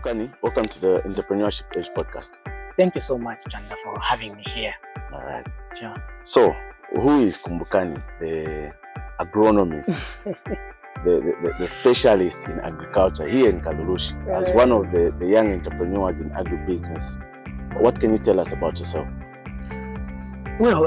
Kumbukani, welcome to the Entrepreneurship Page podcast. Thank you so much, Chanda, for having me here. All right. Sure. So, who is Kumbukani, the agronomist, the specialist in agriculture here in Kalurushi, as one of the young entrepreneurs in agribusiness? What can you tell us about yourself? Well,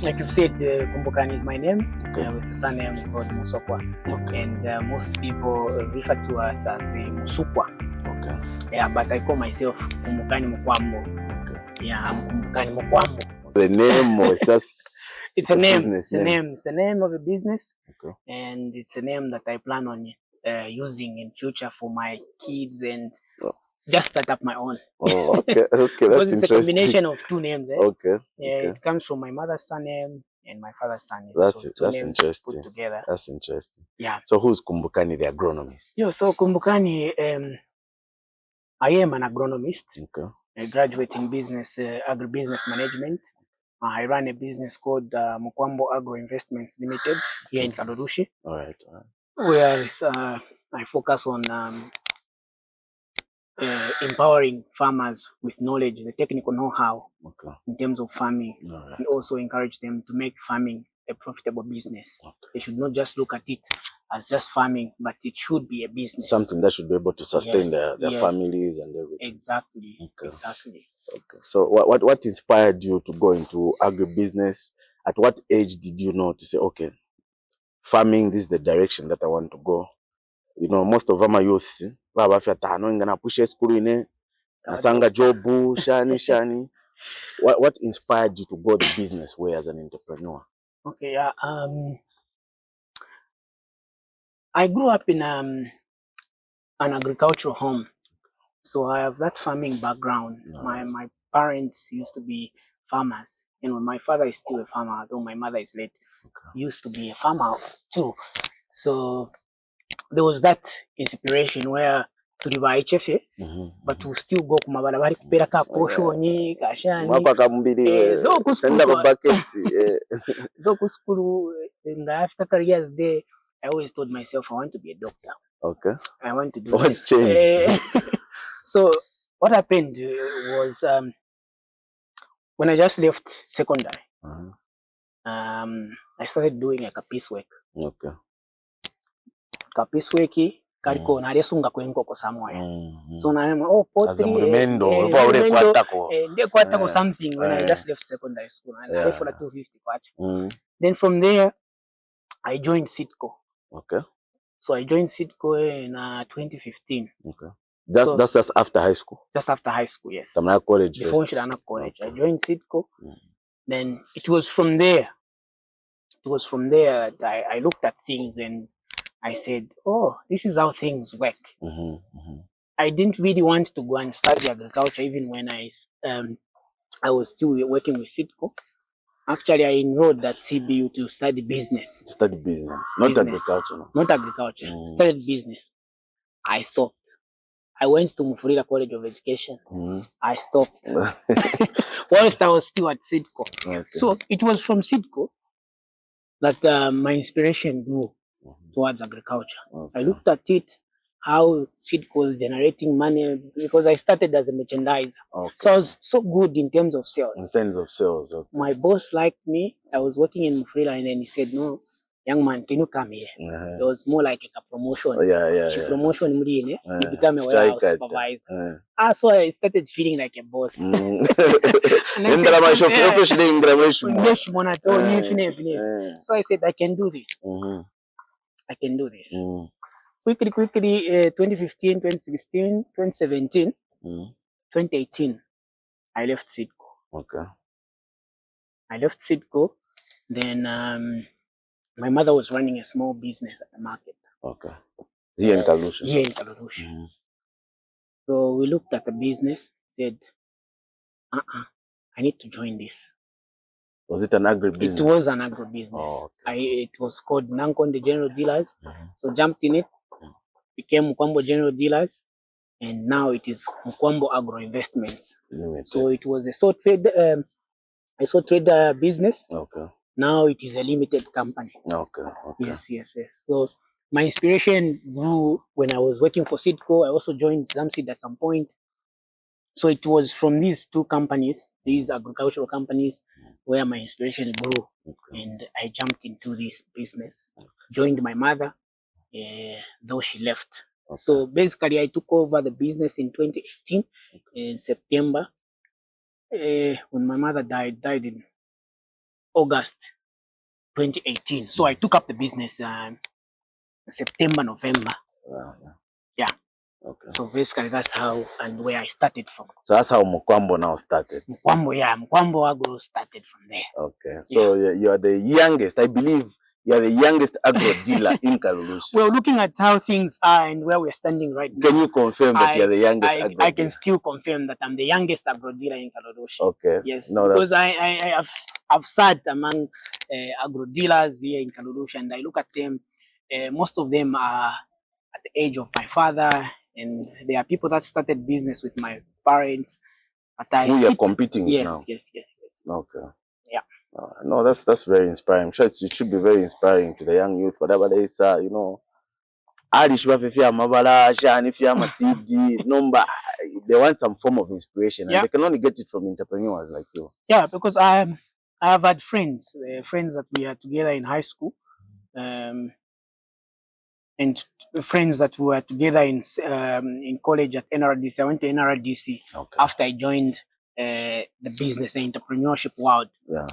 like you've said, Kumbukani is my name. Okay. With a surname called Musokwa. Okay. And most people refer to us as Musukwa. Okay. Yeah, but I call myself Kumbukani Mukwambo. Okay. Yeah, I'm Kumbukani Mukwambo. The name was just it's a name. Business name. It's the name of a business. Okay. And it's a name that I plan on using in future for my kids and just start up my own. Oh, okay. Okay, because that's it's a combination of two names. Okay. Yeah, okay. It comes from my mother's surname and my father's surname. That's so that's names interesting. put together. That's interesting. Yeah. So who's Kumbukani, the agronomist? So Kumbukani, I am an agronomist. Okay. I graduate in business, agribusiness management. I run a business called Mukwambo Agro Investments Limited here in Kalurushi. All right. Where I focus on empowering farmers with knowledge, the technical know-how in terms of farming, and also encourage them to make farming a profitable business. They should not just look at it as just farming, but it should be a business. Something that should be able to sustain their families and everything. Exactly. Okay. Exactly. Okay. So what inspired you to go into agribusiness? At what age did you know to say, okay, farming, this is the direction that I want to go? You know, most of our youth, push school in nasanga jobu, shani. What inspired you to go the business way as an entrepreneur? Okay, yeah. I grew up in an agricultural home, so I have that farming background. My parents used to be farmers. You know, my father is still a farmer, though my mother is late. Used to be a farmer too. So there was that inspiration where to buy HFA, but to still go kumabarabara kupera ka koshonyi kashani zoku school in the after careers there. I always told myself I want to be a doctor. Okay. I want to do what this. Changed? So what happened was when I just left secondary, I started doing a piecework. Okay. Kapicework kaliko nalyesunga kwenkoko somewhere. So now potri ndekwatako something when I just left secondary school and I left for 250 kwacha. Then from there I joined Sitco. Okay. So I joined Sitco in 2015. Okay. That's just after high school. Just after high school, yes. College. Before Shirana College, I joined Sitco. Then it was from there. That I looked at things and I said, "Oh, this is how things work." I didn't really want to go and study agriculture, even when I was still working with Sitco. Actually, I enrolled at CBU to study business. Study business, not agriculture. Not agriculture. Studied business. I stopped. I went to Mufurira College of Education. I stopped. Whilst I was still at Sitco. Okay. So it was from Sitco that my inspiration grew towards agriculture. Okay. I looked at it, how Sitco was generating money, because I started as a merchandiser. Okay. So I was so good in terms of sales. Okay. My boss liked me. I was working in Mufurira and then he said, "No, young man, can you come here?" It was more like a promotion. Promotion, you become a warehouse supervisor. So I started feeling like a boss. So I said, I can do this. I can do this. Quickly, 2015, 2016, 2017, 2018, I left Sitco. Okay. I left Sitco. Then my mother was running a small business at the market. Okay. Here in Kalurushi. So we looked at the business, said, I need to join this. Was it an agribusiness? It was an agribusiness. Oh, okay. It was called Kumbukani General Dealers. So jumped in it, became Mukwambo General Dealers, and now it is Mukwambo Agro Investments. So it was a sole trade business. Okay. Now it is a limited company. Okay. Yes. So My inspiration grew when I was working for Seedco. I also joined Zamseed at some point. So it was from these two companies, these agricultural companies, where my inspiration grew. And I jumped into this business, joined my mother, though she left. So basically, I took over the business in 2018 in September. When my mother died in August 2018. So I took up the business September, November. Yeah. Okay. So basically, that's how and where I started from. So that's how Mukwambo now started. Mukwambo Agro started from there. Okay. So you are the youngest, I believe. You are the youngest agro dealer in Kalulushi. Well, looking at how things are and where we're standing right now. Can you confirm that you are the youngest agro dealer? I can still confirm that I'm the youngest agro dealer in Kalulushi. Okay. Yes, no, because I've sat among agro dealers here in Kalulushi, and I look at them. Most of them are at the age of my father, and there are people that started business with my parents. Who you are competing with now? Yes. Okay. Yeah. No, that's very inspiring. I'm sure it should be very inspiring to the young youth, whatever they say, you know. They want some form of inspiration, and they can only get it from entrepreneurs like you. Yeah, because I have had friends that we had together in high school, and friends that we were together in college at NRDC. I went to NRDC after I joined the business, the entrepreneurship world. Yeah.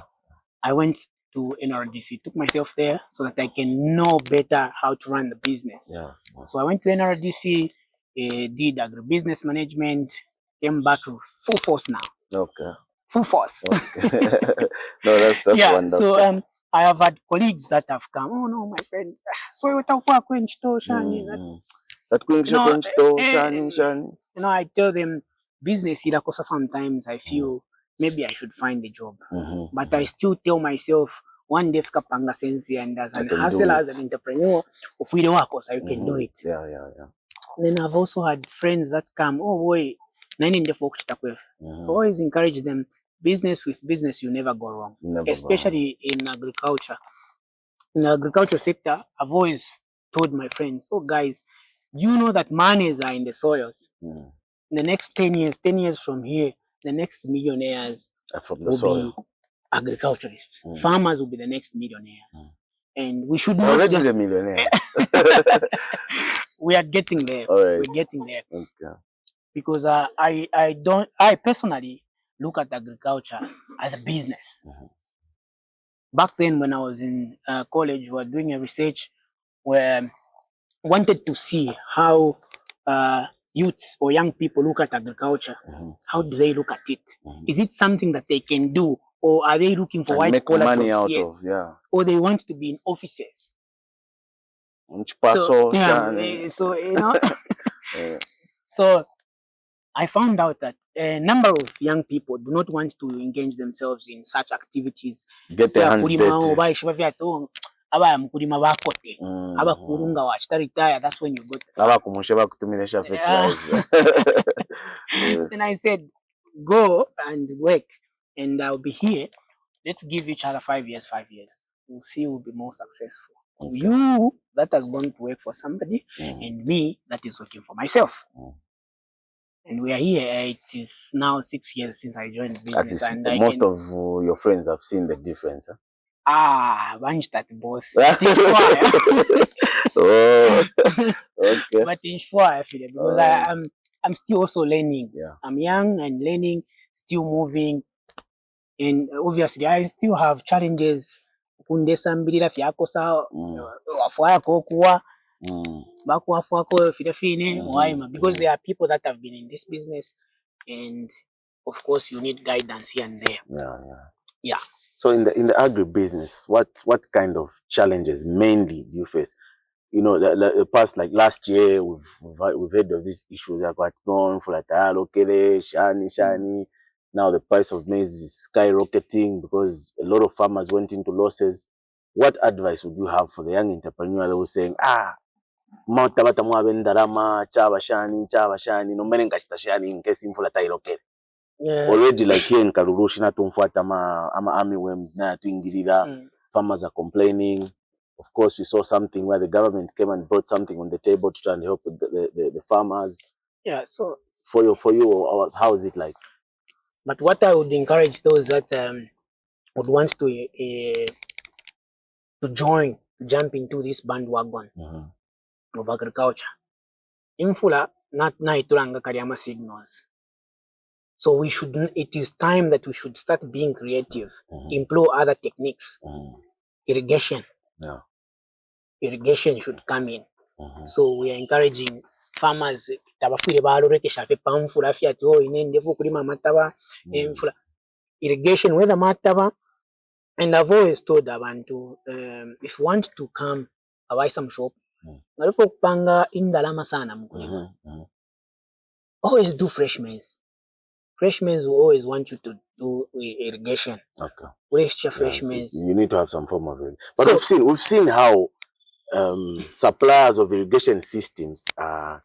I went to NRDC, took myself there so that I can know better how to run the business. Yeah. So I went to NRDC, did agribusiness management, came back to full force now. Okay. Full force. Okay. No, that's wonderful. So I have had colleagues that have come. Oh no, my friend. So you I tell them business sometimes I feel maybe I should find a job. But I still tell myself one day panga sense, and as an hustler, as an entrepreneur, if we don't work, you can do it. Yeah. Then I've also had friends that come, oh boy, always encourage them. Business with business, you never go wrong. Especially in agriculture. In the agriculture sector, I've always told my friends, oh guys, do you know that monies are in the soils? In the next 10 years from here, the next millionaires from the soil. Be agriculturists. Farmers will be the next millionaires. And we should not already the millionaire. We are getting there. Right. We're getting there. Okay. Because I personally look at agriculture as a business. Back then when I was in college, we were doing a research where wanted to see how youths or young people look at agriculture. How do they look at it? Is it something that they can do, or are they looking for white collar jobs? Or they want to be in offices? So you know, so I found out that a number of young people do not want to engage themselves in such activities. Get their hands dirty. That's when you go. Then I said, go and work, and I'll be here. Let's give each other 5 years. We'll see who will be more successful. Okay. You that has gone to work for somebody, and me that is working for myself. And we are here. It is now 6 years since I joined the business. And most of your friends have seen the difference. Bunch that boss. Oh, okay. But in sure I feel it because I'm still also learning. Yeah. I'm young and learning, still moving, and obviously I still have challenges. Because there are people that have been in this business, and of course you need guidance here and there. Yeah. So in the agri business, what kind of challenges mainly do you face? You know, the past, like last year, we've heard of these issues like going for like shani. Now the price of maize is skyrocketing because a lot of farmers went into losses. What advice would you have for the young entrepreneur that was saying, already like here in Karurushi na tumfuata ama army worms na tuingirira, farmers are complaining. of course, we saw something where the government came and brought something on the table to try and help the farmers. Yeah. So for you, how is it like? But what I would encourage those that would want to jump into this bandwagon of agriculture. Infula not naitulanga kariama signals. So it is time that we should start being creative, employ other techniques. Irrigation. Yeah. Irrigation should come in. So we are encouraging farmers tabafire balorekesha fe pamfula fiati inendevu kulima mataba enfula irrigation whether mataba. And I've always told abantu if you want to come buy some shop nalifo kupanga indalama sana mkulima. Always do fresh maize. Fresh maize will always want you to do irrigation. Okay. Fresh maize. You need to have some form of it. But so, we've seen how suppliers of irrigation systems are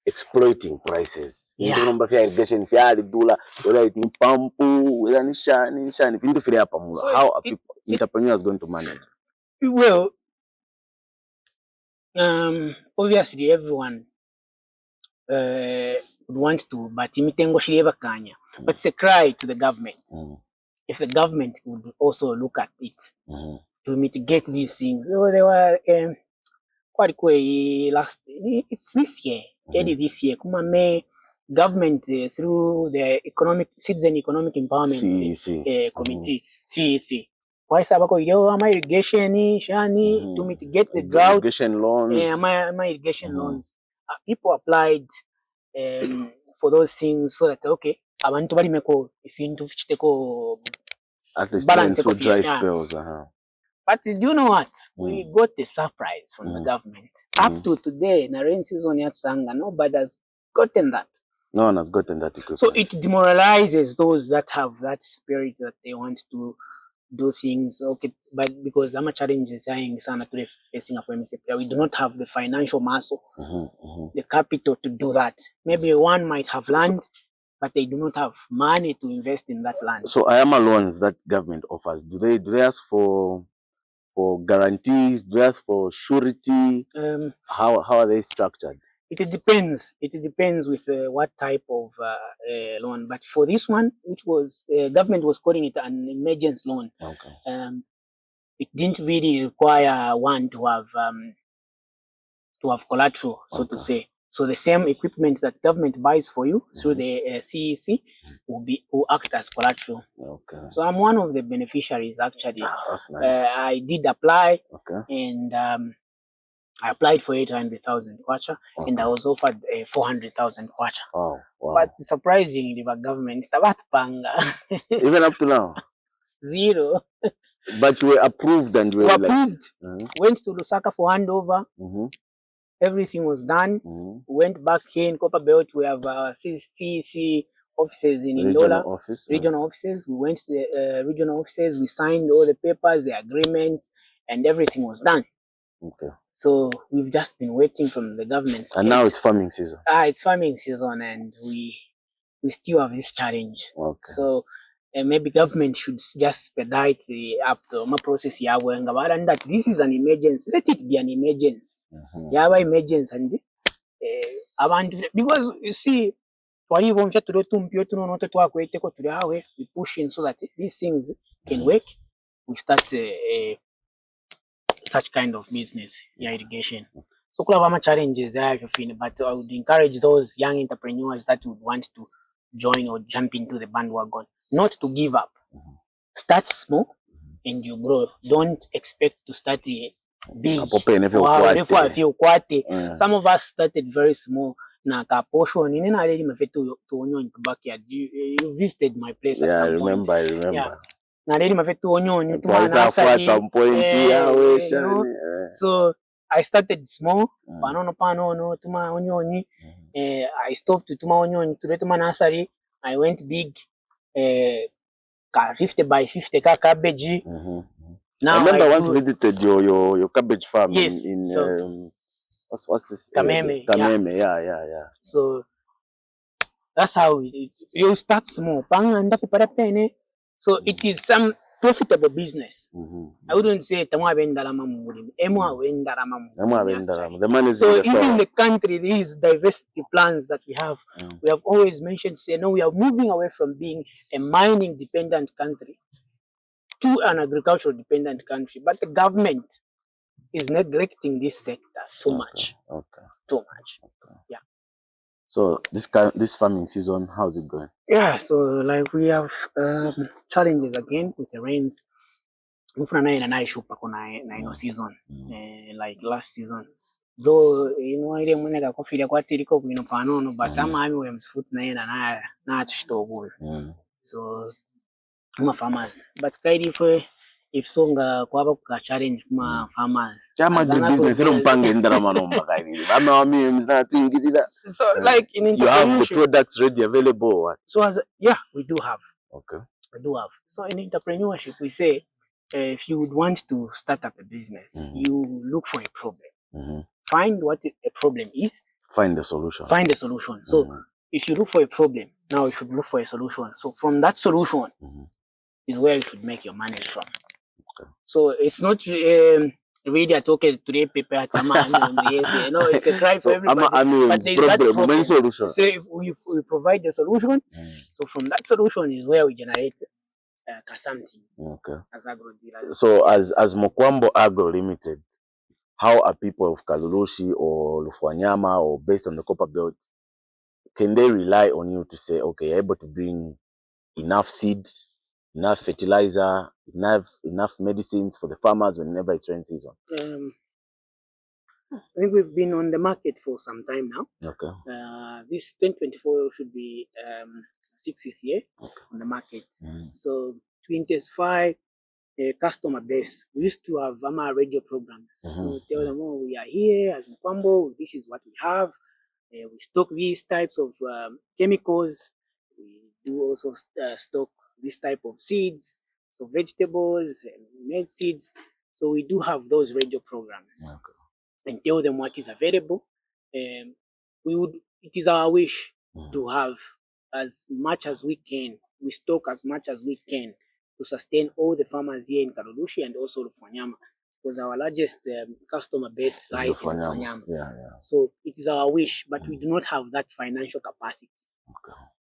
exploiting prices. Yeah. Irrigation whether it's pampu, whether it's how are entrepreneurs going to manage? Well, obviously everyone would want to, but it's a cry to the government. If the government would also look at it to mitigate these things. So they were it's this year, early this year. Government through the Citizen Economic Empowerment Committee, CEC. Why sabako irrigation shani to mitigate the drought? Irrigation loans. My irrigation loans. People applied for those things so that okay, abantu bali meko if into fichiteko at least balance through dry spells. But do you know what? We got a surprise from the government. Up to today, in the rain season at Sanga, nobody has gotten that. No one has gotten that equipment. So it demoralizes those that have that spirit that they want to do things. Okay, but because I'm a challenge saying facing a we do not have the financial muscle, the capital to do that. Maybe one might have land, but they do not have money to invest in that land. So IAMA loans that government offers, do they ask for guarantees? Do they ask for surety? How are they structured? It depends. It depends with what type of loan. But for this one, which was government was calling it an emergency loan. Okay. It didn't really require one to have collateral, so to say. So the same equipment that government buys for you through the CEC will act as collateral. Okay. So I'm one of the beneficiaries actually. That's nice. I did apply, and I applied for 800,000 kwacha, and I was offered 400,000 kwacha. Oh, wow. But surprisingly, the government even up to now, zero. But you were approved and we were approved. Went to Lusaka for handover. Everything was done. Went back here in Copperbelt. We have CEC offices in Indola. Regional offices. We went to the regional offices. We signed all the papers, the agreements, and everything was done. Okay. So we've just been waiting from the government. And now it's farming season. It's farming season, and we still have this challenge. Okay. So maybe government should just expedite the process and that this is an emergency. Let it be an emergency. Emergency and because you see, we pushing so that these things can work. We start such kind of business, irrigation. So kulava challenges but I would encourage those young entrepreneurs that would want to join or jump into the bandwagon not to give up. Start small and you grow. Don't expect to start big. Some of us started very small. You visited my place at some point. I remember. Yeah. So I started small. I stopped to tuma nursery. I went big. 50 by 50 cabbage. Now I remember once visited your cabbage farm. Yes, in what's this? Kameme. Yeah. So that's how you start small. So it is profitable business. I wouldn't say the money is so in the even soil. the country, these diversity plans that we have always mentioned, say no, we are moving away from being a mining dependent country to an agricultural dependent country, but the government is neglecting this sector too much. Too much. Yeah. So this farming season, how's it going? Yeah, so like we have challenges again with the rains. Season like last season. Though ile mwene kakofira kwatiriko kuino panono but amami we msifuti naye na chitogolo. So farmers but kaidi if songa kwaba kuka challenge kuma farmers chama the business ero mpange ndarama nomba kaidi amami mzina tuingirira so like in you have the products ready available or what? So we do have. Okay, we do have. So in entrepreneurship we say if you would want to start up a business, you look for a problem. Find what a problem is. Find the solution. Find the solution. So if you look for a problem, now you should look for a solution. So from that solution is where you should make your money from. Okay. So it's not really a token today paper at yes, no, it's a cry for everybody. But there's that problem. Solution. So if we provide the solution, so from that solution is where we generate something. Okay. As agro dealers. So as Mukwambo Agro Limited, how are people of Kalulushi or Lufwanyama or based on the Copper Belt, can they rely on you to say, okay, you're able to bring enough seeds, enough fertilizer, enough medicines for the farmers whenever it's rain season? I think we've been on the market for some time now. Okay. This 2024 should be 6th year on the market. So to intensify customer base, we used to have radio programs. We tell them, oh, we are here as Mukwambo, this is what we have. We stock these types of chemicals. We do also stock this type of seeds, so vegetables and maize seeds. So we do have those radio programs. And tell them what is available. It is our wish to have as much as we can. We stock as much as we can to sustain all the farmers here in Kalulushi and also Lufwanyama, because our largest customer base lies in Lufwanyama. So it is our wish, but we do not have that financial capacity.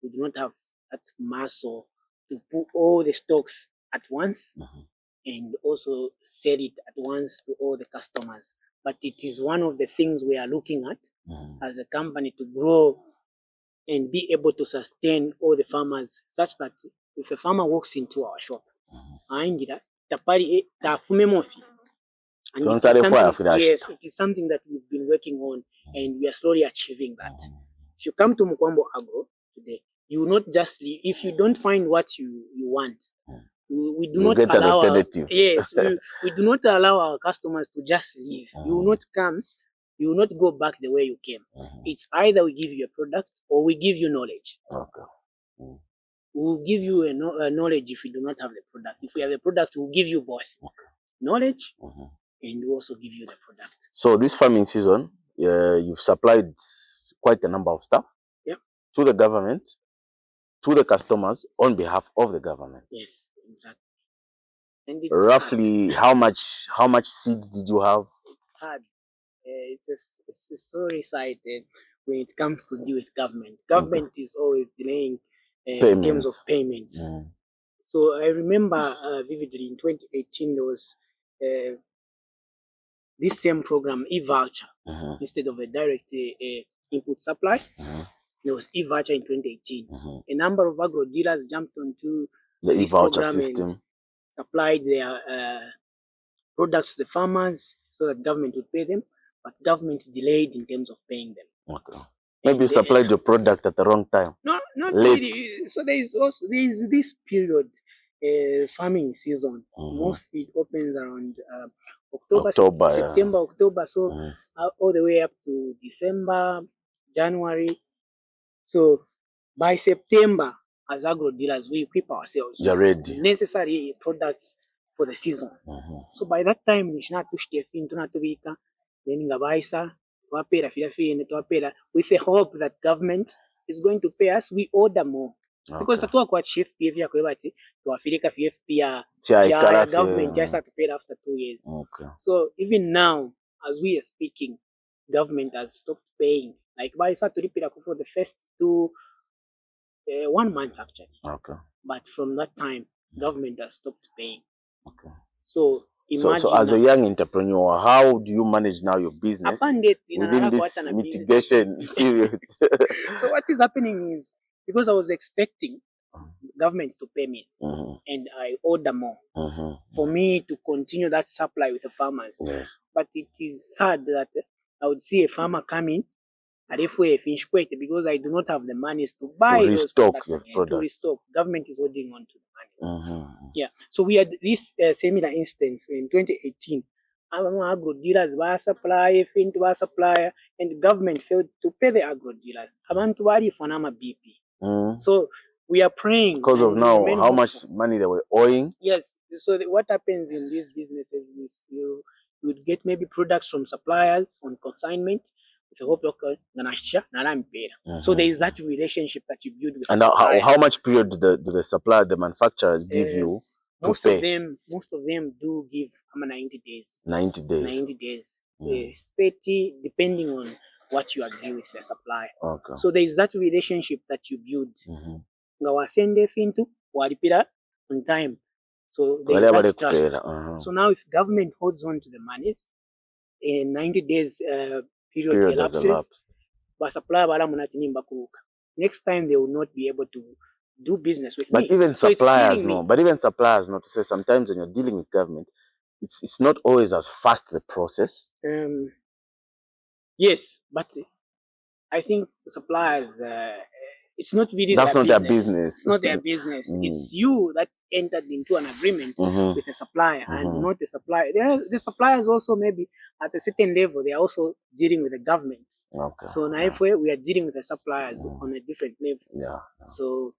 We do not have that muscle to put all the stocks at once and also sell it at once to all the customers. But it is one of the things we are looking at as a company to grow and be able to sustain all the farmers, such that if a farmer walks into our shop, yes, it is something that we've been working on and we are slowly achieving that. If you come to Mukwambo Agro today, you will not just leave. If you don't find what you want, we do not allow we do not allow our customers to just leave. You will not come, you will not go back the way you came. It's either we give you a product or we give you knowledge. We'll give you a knowledge if you do not have the product. If we have a product, we'll give you both knowledge and we'll also give you the product. So this farming season, you've supplied quite a number of stuff to the government, to the customers on behalf of the government. Yes, exactly. And it's roughly hard. how much seed did you have? It's hard. It's a sorry side when it comes to deal with government. Government is always delaying in terms of payments. So I remember vividly in 2018 there was this same program, e-voucher, instead of a direct input supply. There was e-voucher in 2018. A number of agro dealers jumped onto the e-voucher system, supplied their products to the farmers so that government would pay them, but government delayed in terms of paying them. Maybe you supplied your product at the wrong time. No, not really. So there is this period, farming season. Mostly it opens around October, September, October. So all the way up to December, January. So by September, as agro dealers, we equip ourselves with necessary products for the season. So by that time, with the hope that government is going to pay us, we order more. Because the talk what FP vya kwa bati to afirika FP ya government just to pay after 2 years. Okay. So even now as we are speaking, government has stopped paying. Like by start to repeat for the first 1 month actually. Okay. But from that time, government has stopped paying. Okay. So imagine. So as a young entrepreneur, how do you manage now your business within this mitigation period? So what is happening is, because I was expecting government to pay me, and I order more for me to continue that supply with the farmers. Yes. But it is sad that I would see a farmer coming and if we finish quick because I do not have the money to buy to those products again, to restock. Government is holding on to the money. Yeah. So we had this similar instance in 2018. Agro dealers were supply, supplier, and the government failed to pay the agro dealers. Abantu bari for nama BP. So we are praying because of now how much money they were owing. Yes. So what happens in these businesses is you would get maybe products from suppliers on consignment. So there is that relationship that you build with. And how much period do the supplier, the manufacturers give you to pay? Most of them do give 90 days. 90 days. 90 days. 30 depending on what you agree with the supplier. Okay. So there is that relationship that you build. On time. So there is that trust. So now if government holds on to the monies, in 90 days period elapses, but supplier next time they will not be able to do business with me. Even suppliers know. But even suppliers know to say sometimes when you're dealing with government, it's not always as fast the process. Yes, but I think suppliers it's not really that's not their business. It's not their business. It's you that entered into an agreement with the supplier and not the supplier. The suppliers also maybe at a certain level they are also dealing with the government. Okay. So now if we are dealing with the suppliers on a different level. Yeah. So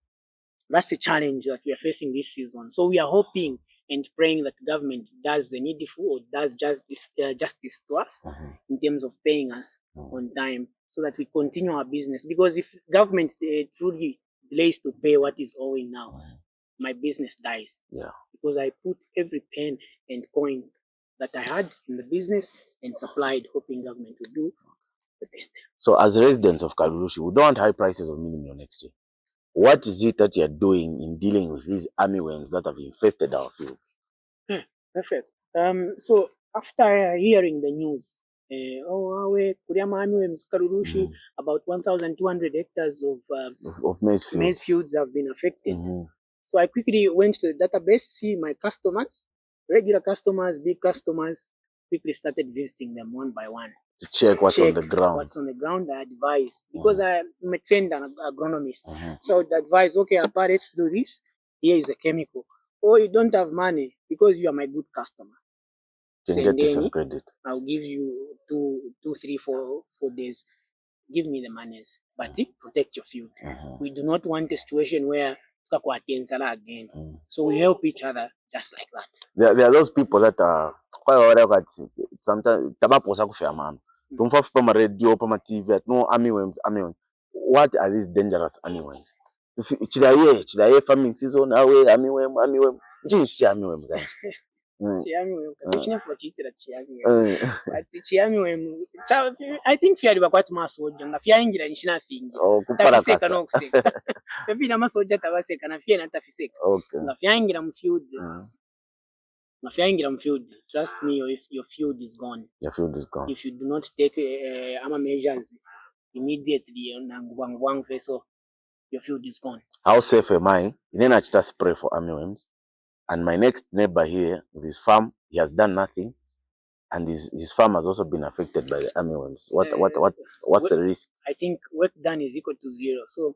that's the challenge that we are facing this season. So we are hoping and praying that government does the needful or does justice to us in terms of paying us on time so that we continue our business. Because if government truly delays to pay what is owing now, my business dies. Yeah. Because I put every pen and coin that I had in the business and supplied, hoping government will do the best. So as residents of Kalulushi, we don't want high prices of minimum next year. What is it that you're doing in dealing with these armyworms that have infested our fields? Perfect. So after hearing the news, about 1,200 hectares of maize fields have been affected. So I quickly went to the database, see my customers, regular customers, big customers, quickly started visiting them one by one. To check what's on the ground. What's on the ground, I advise. Because I'm a trained agronomist. So I would advise, okay, Appa, let's do this. Here is a chemical. Oh, you don't have money because you are my good customer. You can get some credit. I'll give you 2, 3, 4 days. Give me the monies. But protect your field. We do not want a situation where again. So we help each other just like that. There are those people that are sometimes tabaposa kufia mama. Tumfa pama radio, pama TV, no armyworms. What are these dangerous armyworms? Chidaye farming season, awe armyworm. Jinshi armyworm guys. I think fyali bakwati masoja nga fyaingira nshina fingi kuparakasa fina masoja tabaseka na fyena tafiseka nga fyaingira mu field trust me, if your field is gone, if you do not take measures immediately your field is gone. How safe am I? Inena chita spray for armyworms. And my next neighbor here with his farm, he has done nothing, and his farm has also been affected by the armyworms. What's the risk? I think work done is equal to 0. So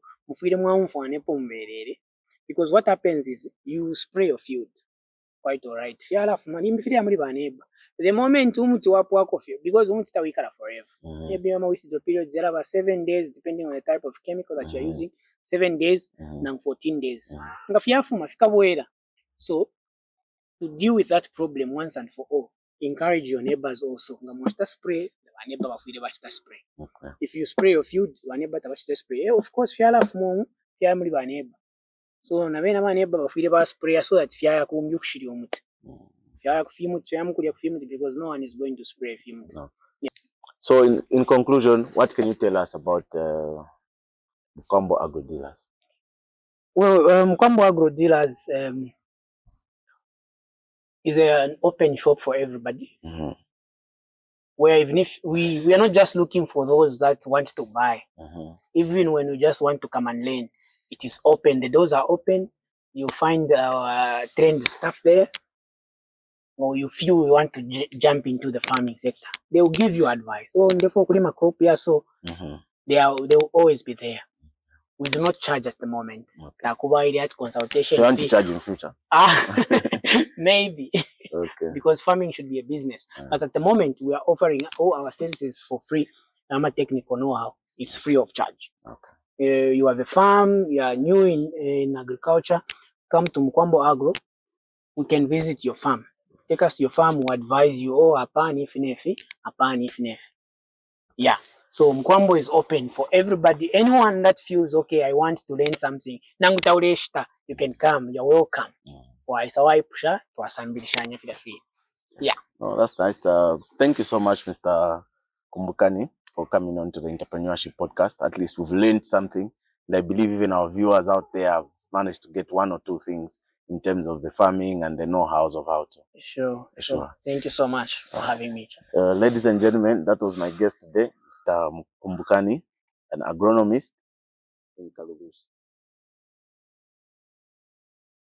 because what happens is you spray your field, quite alright. The moment because forever. Maybe with the period 0 over 7 days, depending on the type of chemical that you're using, 7 days, and 14 days. So, to deal with that problem once and for all, encourage your neighbors also. Spray, spray. If you spray your field, spray. Of course, So nabena mani eba bafire ba spray so that fya yakumye kushiri omuti. Fya yakufye muti yamukulya kufye muti because no one is going to spray fye muti. No. Yeah. So in conclusion, what can you tell us about Mukwambo Agro Dealers? Well, Mukwambo Agro Dealers is an open shop for everybody. Where even if we are not just looking for those that want to buy, even when we just want to come and learn, it is open. The doors are open. You find trained staff there, or you feel you want to jump into the farming sector, they will give you advice. Oh, therefore, kulima crop, yeah, so they will always be there. We do not charge at the moment. Consultation. So you want to charge in future? Maybe. Okay. Because farming should be a business. But at the moment, we are offering all our services for free. Our technical know-how is free of charge. Okay. You have a farm, you are new in agriculture, come to Mukwambo Agro. We can visit your farm. Take us to your farm, we'll advise you, oh, apani finefi. Yeah. So Mukwambo is open for everybody. Anyone that feels, okay, I want to learn something, you can come. You're welcome. Yeah. Oh, that's nice. Thank you so much, Mr. Kumbukani, for coming on to the Entrepreneurship podcast. At least we've learned something. And I believe even our viewers out there have managed to get one or two things in terms of the farming and the know-hows of how to. Sure. Thank you so much for having me. Ladies and gentlemen, that was my guest today, Mr. Kumbukani, an agronomist in Kalugush.